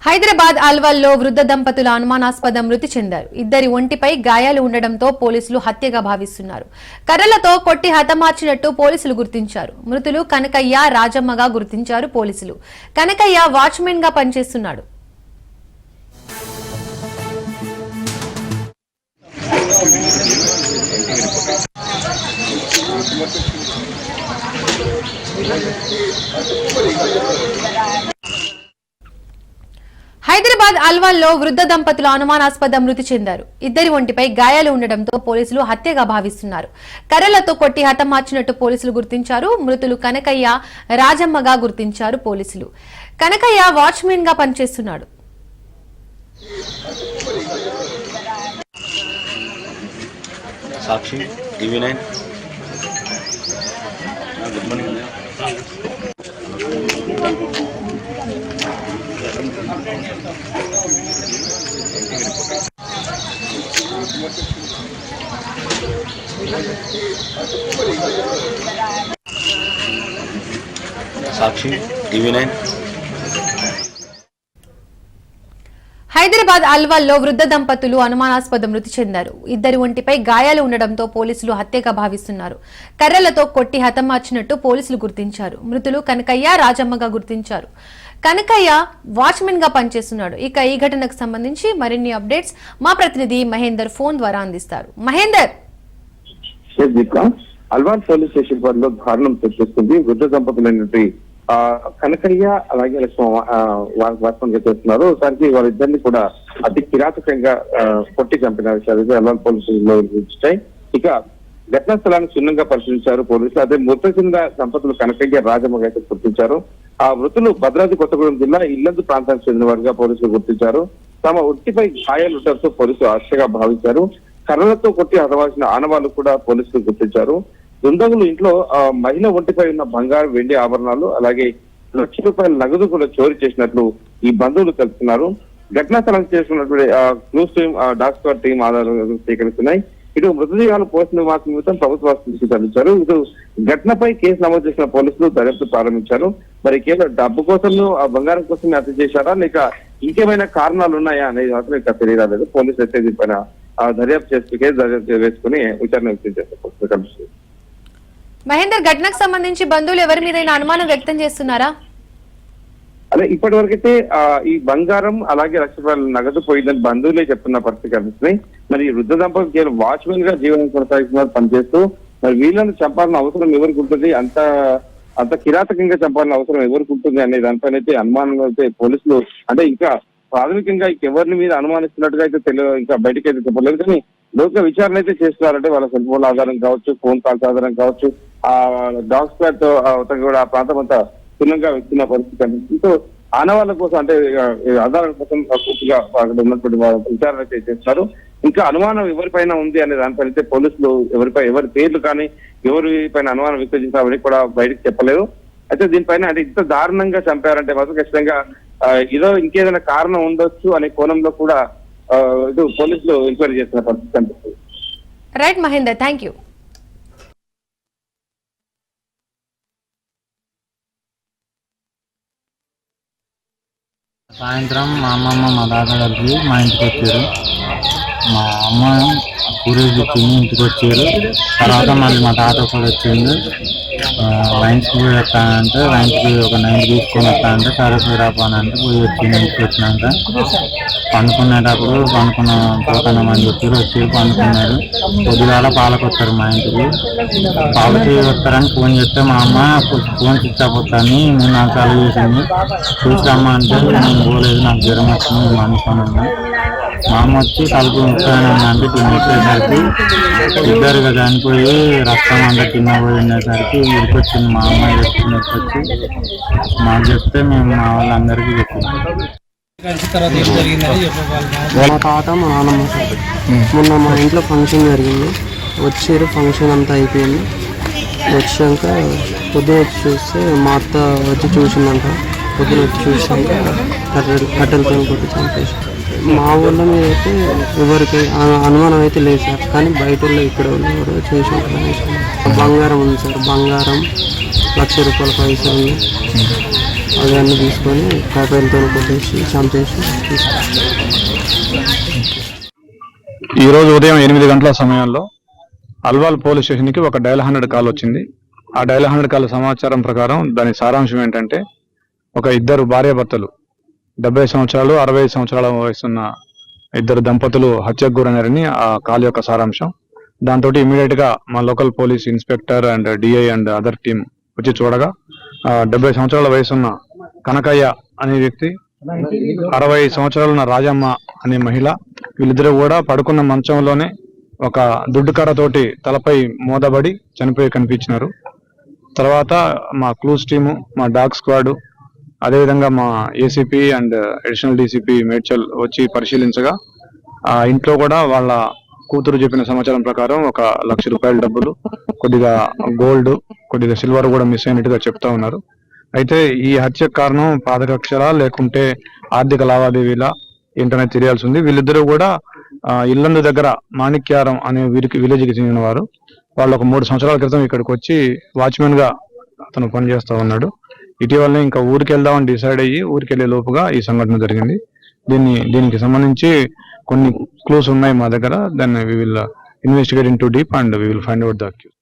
హైదరాబాద్ అల్వాల్లో వృద్ధ దంపతుల అనుమానాస్పద మృతి చెందారు. ఇద్దరి ఒంటిపై గాయాలు ఉండడంతో పోలీసులు హత్యగా భావిస్తున్నారు. కర్రలతో కొట్టి హతమార్చినట్టు పోలీసులు గుర్తించారు. మృతులు కనకయ్య, రాజమ్మగా గుర్తించారు పోలీసులు. కనకయ్య వాచ్మెన్ గా పనిచేస్తున్నాడు. హైదరాబాద్ అల్వాల్లో వృద్ధ దంపతుల అనుమానాస్పద మృతి చెందారు. ఇద్దరి ఒంటిపై గాయాలు ఉండడంతో పోలీసులు హత్యగా భావిస్తున్నారు. కర్రలతో కొట్టి హతమార్చినట్టు పోలీసులు గుర్తించారు. మృతులు కనకయ్య, రాజమ్మగా గుర్తించారు పోలీసులు. కనకయ్య వాచ్మెన్ గా పనిచేస్తున్నాడు. సాక్షి టీవీ 9 గుడ్ మార్నింగ్. సాక్షి టీవీ 9. హైదరాబాద్ అల్వాల్లో వృద్ధ దంపతులు అనుమానాస్పద మృతి చెందారు. ఇద్దరి ఒంటిపై గాయాలు ఉండడంతో పోలీసులు హత్యగా భావిస్తున్నారు. కర్రలతో కొట్టి హతమార్చినట్టు పోలీసులు గుర్తించారు. మృతులు కనకయ్య, రాజమ్మగా గుర్తించారు. కనకయ్య వాచ్మెన్ గా పనిచేస్తున్నాడు. ఇక ఈ ఘటనకు సంబంధించి మరిన్ని అప్డేట్స్ మా ప్రతినిధి మహేందర్ ఫోన్ ద్వారా అందిస్తారు. మహేందర్, అల్వాల్ పోలీస్ స్టేషన్ పరిధిలో దారుణం చర్చిస్తుంది. వృద్ధ దంపతులైనటువంటి కనకయ్య అలాగే వాచ్మెన్ గా చేస్తున్నారు. దానికి వాళ్ళిద్దరిని కూడా అతి కిరాతకంగా కొట్టి చంపిన విషయాలు అల్వాల్ పోలీస్ స్టేషన్ లో వచ్చాయి. ఇక ఘటనా స్థలాన్ని క్షుణ్ణంగా పరిశీలించారు పోలీసులు. అదే మృత చెందిన దంపతులు కనకయ్య, రాజమ్మగా అయితే గుర్తించారు. ఆ మృతులు భద్రాద్రి కొత్తగూడెం జిల్లా ఇల్లందు ప్రాంతానికి చెందిన వారిగా పోలీసులు గుర్తించారు. తమ ఒంటిపై గాయాలు ఉండడంతో పోలీసులు ఆశగా భావించారు. కర్రలతో కొట్టి హతమార్చిన ఆనవాళ్లు కూడా పోలీసులు గుర్తించారు. దుండగులు ఇంట్లో మహిళ ఒంటిపై ఉన్న బంగారు, వెండి ఆభరణాలు అలాగే ₹1,00,000 నగదు కూడా చోరీ చేసినట్లు ఈ బంధువులు తెలుపుతున్నారు. ఘటనా స్థలం చేస్తున్నటువంటి clues team, dog squad team ఆధారాలు సేకరిస్తున్నాయి. ఇటు మృతదేహాలు పోస్ట్ మార్టం నిమిత్తం ప్రభుత్వ ఆసుపత్రికి తరలించారు. ఇటు ఘటనపై కేసు నమోదు చేసిన పోలీసులు దర్యాప్తు ప్రారంభించారు. మరి కేవలం డబ్బు కోసం, ఆ బంగారం కోసం హత్య చేశారా లేక ఇంకేమైనా కారణాలు ఉన్నాయా అనేది మాత్రం ఇంకా తెలియరాలేదు. పోలీసులు అయితే దీనిపైన దర్యాప్తు చేస్తూ కేసు దర్యాప్తు వేసుకుని విచారణ వ్యక్తం చేస్తారు. మహేందర్, ఘటనకు సంబంధించి బంధువులు ఎవరి మీద అనుమానం వ్యక్తం చేస్తున్నారా? అదే ఇప్పటి వరకైతే ఈ బంగారం అలాగే ₹1,00,000 నగదు పోయిందని బంధువులే చెప్తున్న పరిస్థితి కనిపిస్తుంది. మరి వృద్ధ దంపతులు కేవలం వాచ్మెన్ గా జీవనం కొనసాగిస్తున్నారు, పనిచేస్తూ. మరి వీళ్ళని చంపాలన్న అవసరం ఎవరికి ఉంటుంది, అంత కిరాతకంగా చంపాలన్న అవసరం ఎవరికి ఉంటుంది అనే దానిపైన అయితే అనుమానం అయితే పోలీసులు అంటే ఇంకా ప్రాథమికంగా ఎవరిని మీద అనుమానిస్తున్నట్టుగా అయితే ఇంకా బయటకి అయితే చెప్పలేదు. కానీ లోక విచారణ అయితే చేస్తున్నారంటే వాళ్ళ సెల్ ఫోన్ ఆధారం కావచ్చు, ఫోన్ కాల్స్ ఆధారం కావచ్చు, ఆ డాగ్ స్క్వాడ్ తో కూడా ఆ ప్రాంతం అంతా క్షుణ్ణంగా వెళ్తున్న పరిస్థితి కనిపిస్తుంది. ఆనవాళ్ళ కోసం అంటే ఆధారాల కోసం పూర్తిగా అక్కడ ఉన్నటువంటి విచారణ అయితే చేస్తున్నారు. ఇంకా అనుమానం ఎవరిపైన ఉంది అనే దానిపైన అయితే పోలీసులు ఎవరి పేర్లు కానీ ఎవరిపైన అనుమానం వ్యక్తం చేసినా కూడా బయటకు చెప్పలేదు. అయితే దీనిపైన అంటే ఇంత దారుణంగా చంపారంటే మాత్రం ఖచ్చితంగా ఏదో ఇంకేదైనా కారణం ఉండొచ్చు అనే కోణంలో కూడా ఇటు పోలీసులు ఎంక్వైరీ చేస్తున్న పరిస్థితి కనిపిస్తుంది. Right Mahender, thank you. సాయంత్రం మా అమ్మమ్మ మా తాత కలిసి మా ఇంటికి వచ్చారు. మా అమ్మ కూరేసి తిని ఇంటికి వచ్చారు. తర్వాత మళ్ళీ మా తాత కూడా వచ్చింది. లైన్స్కి పోయి వస్తానంటే లైన్స్కి ఒక 9 తీసుకొని వస్తానంటే సరే పోయిరాపానంటే పోయి వచ్చింది. ఇంటికి వచ్చినాక పోతామని చెప్పి వచ్చి పండుకున్నారు. పొద్దుగాల పాలకు వస్తారు మా ఇంటికి. పాలకి వస్తారని ఫోన్ చేస్తే మా అమ్మ ఫోన్ స్విచ్ ఆఫ్ వస్తాని 3-4 సార్లు చేసింది. చూసామ్మ అంటే నేను పోలేదు, నాకు జ్వరం వచ్చింది, అనుకుని ఉన్నా. మా అమ్మ వచ్చి తలుపు ముక్కని అంటే తినేసేసరికి ఇద్దరుగా చనిపోయి రక్తం అంతా కింద పోయి ఉండేసరికి ఉరికొచ్చింది. మా అమ్మాయి వచ్చి మాకు చెప్తే మేము మా వాళ్ళందరికీ చెప్పాము. మా తాత మా నాన్నమ్మ మొన్న మా ఇంట్లో ఫంక్షన్ జరిగింది. వచ్చారు. ఫంక్షన్ అంతా అయిపోయింది. వచ్చాక పొద్దున వచ్చి చూస్తే మా అత్త వచ్చి చూసిందంట. పొద్దున వచ్చి చూసాక కట్టెలతో కొట్టి చంపేసి. మా ఊళ్ళ మీద అయితే ఎవరికి అనుమానం అయితే లేదు సార్, కానీ బయట వాళ్ళు ఇక్కడ వాళ్ళు ఎవరో చేసి ఉంటారు. బంగారం ఉంది సార్, బంగారం 1,00,000 రూపాయల పైసలు ఉంది. అవన్నీ తీసుకొని కట్టెలతో కొట్టేసి చంపేసి ఈరోజు ఉదయం 8 గంటల సమయంలో అల్వాల్ పోలీస్ స్టేషన్కి ఒక డయల్ 100 కాల్ వచ్చింది. ఆ డయల్ 100 కాల్ సమాచారం ప్రకారం దాని సారాంశం ఏంటంటే, ఒక ఇద్దరు భార్యాభర్తలు 70 సంవత్సరాలు 60 సంవత్సరాల వయసున్న ఇద్దరు దంపతులు హత్యకు గురైనారని ఆ కాల్ యొక్క సారాంశం. దాంతో ఇమీడియట్ గా మా local police inspector and DI and other team వచ్చి చూడగా 70 సంవత్సరాల వయసున్న కనకయ్య అనే వ్యక్తి, 60 సంవత్సరాలున్న రాజమ్మ అనే మహిళ, వీళ్ళిద్దరూ కూడా పడుకున్న మంచంలోనే ఒక దుడ్డుకర్రతోటి తలపై మోదబడి చనిపోయి కనిపించినారు. తర్వాత మా క్లూస్ టీము, మా డాగ్ స్క్వాడ్, అదేవిధంగా మా ACP and additional DCP Medchal వచ్చి పరిశీలించగా ఆ ఇంట్లో కూడా వాళ్ళ కూతురు చెప్పిన సమాచారం ప్రకారం 1,00,000 రూపాయల డబ్బులు, కొద్దిగా గోల్డ్, కొద్దిగా సిల్వర్ కూడా మిస్ అయినట్టుగా చెప్తా ఉన్నారు. అయితే ఈ హత్య కారణం పాదకక్షలా లేకుంటే ఆర్థిక లావాదేవీలా ఏంటనే తెలియాల్సి ఉంది. వీళ్ళిద్దరూ కూడా ఇల్లందు దగ్గర మాణిక్యారం అనే విలేజ్కి చెందిన వారు. వాళ్ళు ఒక 3 సంవత్సరాల క్రితం ఇక్కడికి వచ్చి వాచ్మెన్ గా అతను పనిచేస్తా ఉన్నాడు. ఇటీవలనే ఇంకా ఊరికి వెళ్దామని డిసైడ్ అయ్యి ఊరికి వెళ్లే లోపుగా ఈ సంఘటన జరిగింది. దీనికి సంబంధించి కొన్ని క్లూస్ ఉన్నాయి మా దగ్గర. Then we will investigate into deep and we will find out the accuse.